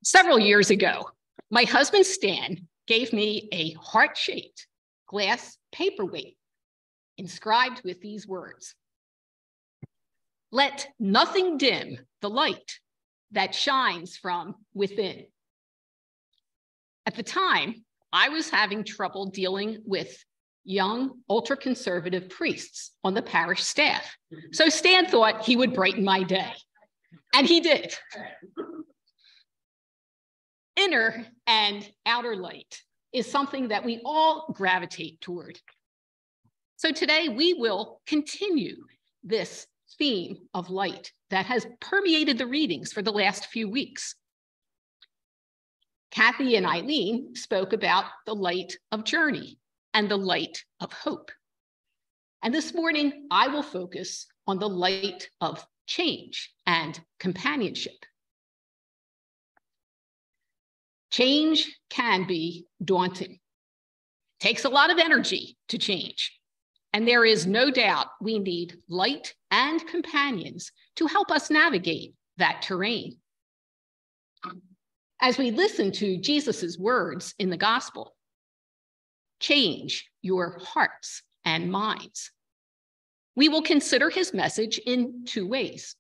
Several years ago, my husband Stan gave me a heart-shaped glass paperweight inscribed with these words: "Let nothing dim the light that shines from within." At the time, I was having trouble dealing with young, ultra-conservative priests on the parish staff. So Stan thought he would brighten my day, and he did. Inner and outer light is something that we all gravitate toward. So today we will continue this theme of light that has permeated the readings for the last few weeks. Kathy and Eileen spoke about the light of journey and the light of hope. And this morning, I will focus on the light of change and companionship. Change can be daunting. It takes a lot of energy to change. And there is no doubt we need light and companions to help us navigate that terrain. As we listen to Jesus's words in the gospel, change your hearts and minds, we will consider his message in two ways.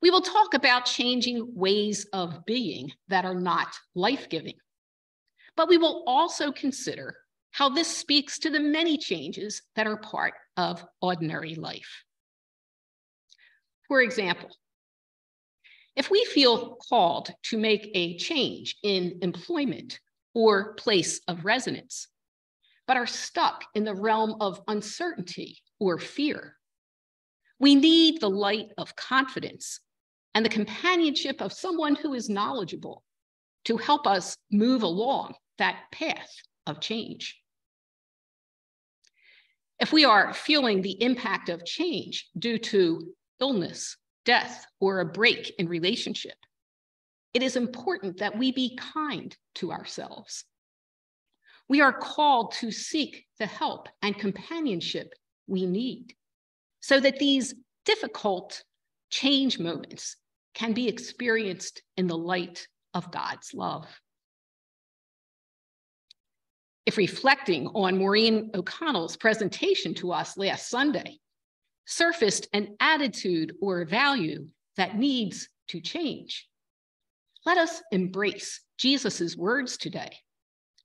We will talk about changing ways of being that are not life-giving, but we will also consider how this speaks to the many changes that are part of ordinary life. For example, if we feel called to make a change in employment or place of residence, but are stuck in the realm of uncertainty or fear, we need the light of confidence and the companionship of someone who is knowledgeable to help us move along that path of change. If we are feeling the impact of change due to illness, death, or a break in relationship, it is important that we be kind to ourselves. We are called to seek the help and companionship we need so that these difficult change moments can be experienced in the light of God's love. If reflecting on Maureen O'Connell's presentation to us last Sunday surfaced an attitude or value that needs to change, let us embrace Jesus's words today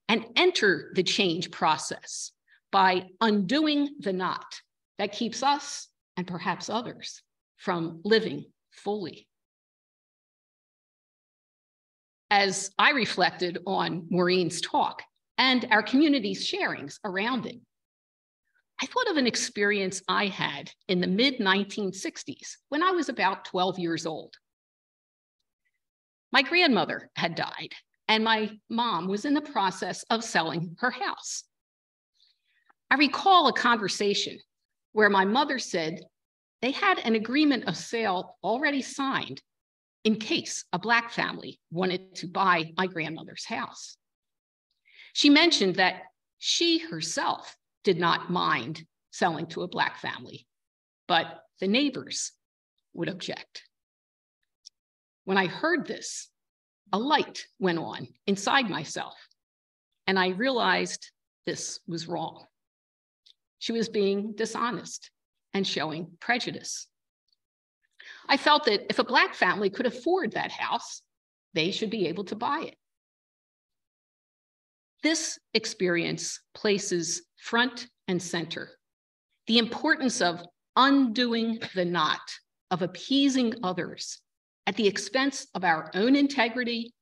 and enter the change process by undoing the knot that keeps us and perhaps others from living fully. As I reflected on Maureen's talk and our community's sharings around it, I thought of an experience I had in the mid-1960s when I was about 12 years old. My grandmother had died, and my mom was in the process of selling her house. I recall a conversation where my mother said they had an agreement of sale already signed in case a Black family wanted to buy my grandmother's house. She mentioned that she herself did not mind selling to a Black family, but the neighbors would object. When I heard this, a light went on inside myself, and I realized this was wrong. She was being dishonest and showing prejudice. I felt that if a Black family could afford that house, they should be able to buy it. This experience places front and center the importance of undoing the knot of appeasing others at the expense of our own integrity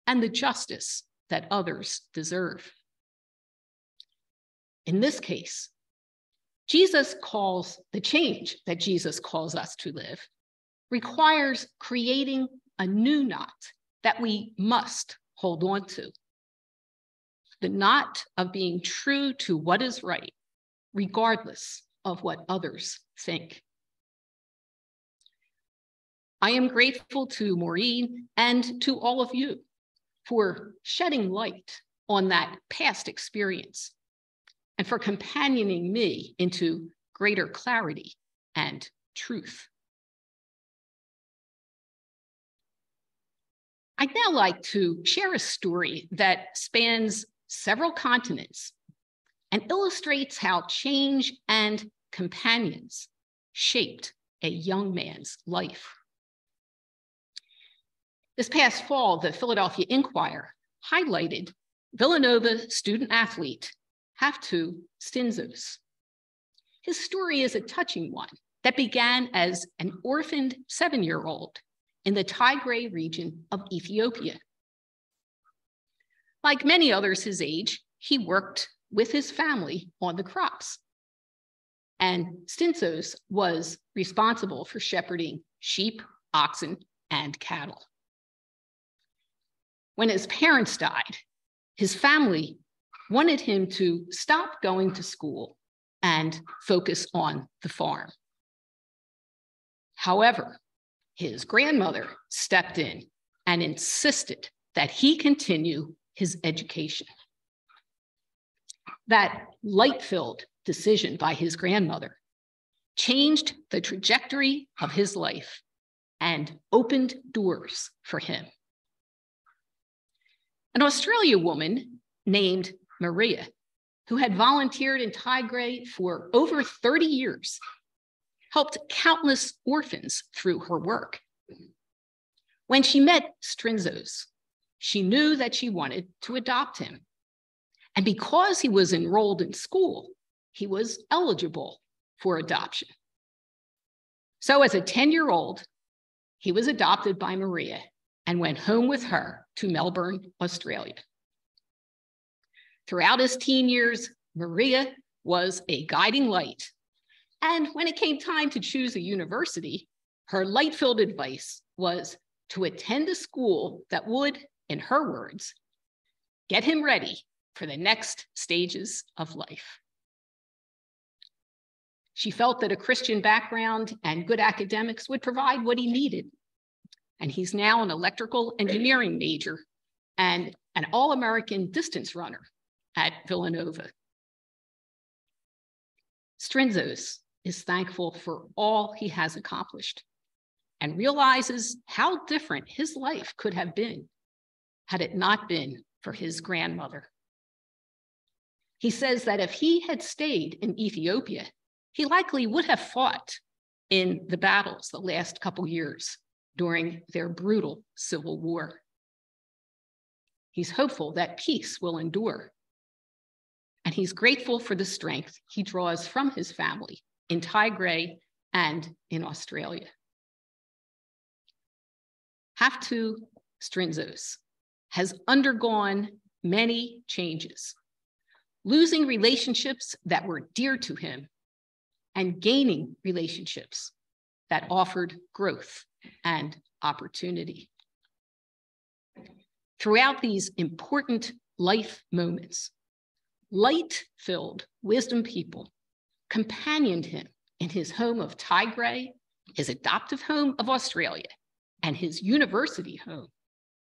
and the justice that others deserve. In this case, the change that Jesus calls us to live requires creating a new knot that we must hold on to. The knot of being true to what is right, regardless of what others think. I am grateful to Maureen and to all of you for shedding light on that past experience and for companioning me into greater clarity and truth. I'd now like to share a story that spans several continents and illustrates how change and companions shaped a young man's life. This past fall, the Philadelphia Inquirer highlighted Villanova student athlete Haftu Stinzos. His story is a touching one that began as an orphaned 7-year-old in the Tigray region of Ethiopia. Like many others his age, he worked with his family on the crops. And Stinzos was responsible for shepherding sheep, oxen, and cattle. When his parents died, his family wanted him to stop going to school and focus on the farm. However, his grandmother stepped in and insisted that he continue his education. That light-filled decision by his grandmother changed the trajectory of his life and opened doors for him. An Australian woman named Maria, who had volunteered in Tigray for over 30 years, helped countless orphans through her work. When she met Stinzos, she knew that she wanted to adopt him. And because he was enrolled in school, he was eligible for adoption. So as a 10-year-old, he was adopted by Maria and went home with her to Melbourne, Australia. Throughout his teen years, Maria was a guiding light. And when it came time to choose a university, her light-filled advice was to attend a school that would, in her words, get him ready for the next stages of life. She felt that a Christian background and good academics would provide what he needed. And he's now an electrical engineering major and an all-American distance runner at Villanova. Stinzos is thankful for all he has accomplished and realizes how different his life could have been had it not been for his grandmother. He says that if he had stayed in Ethiopia, he likely would have fought in the battles the last couple years during their brutal civil war. He's hopeful that peace will endure. And he's grateful for the strength he draws from his family in Tigray and in Australia. Haftu Stinzos has undergone many changes, losing relationships that were dear to him and gaining relationships that offered growth and opportunity. Throughout these important life moments, light-filled wisdom people companioned him in his home of Tigray, his adoptive home of Australia, and his university home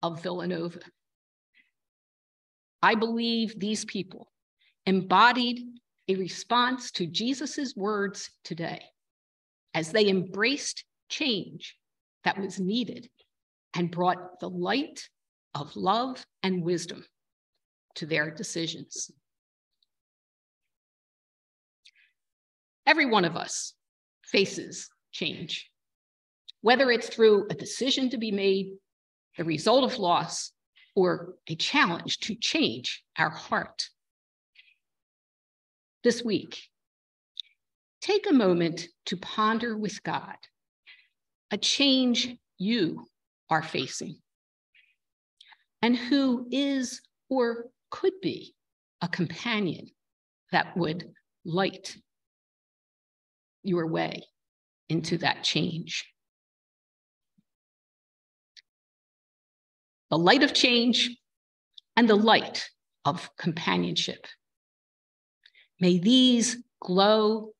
of Villanova. I believe these people embodied a response to Jesus's words today as they embraced change that was needed and brought the light of love and wisdom to their decisions. Every one of us faces change, whether it's through a decision to be made, the result of loss, or a challenge to change our heart. This week, take a moment to ponder with God a change you are facing and who is or could be a companion that would light your way into that change. The light of change and the light of companionship. May these glow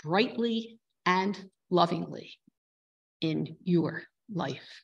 brightly and lovingly in your life.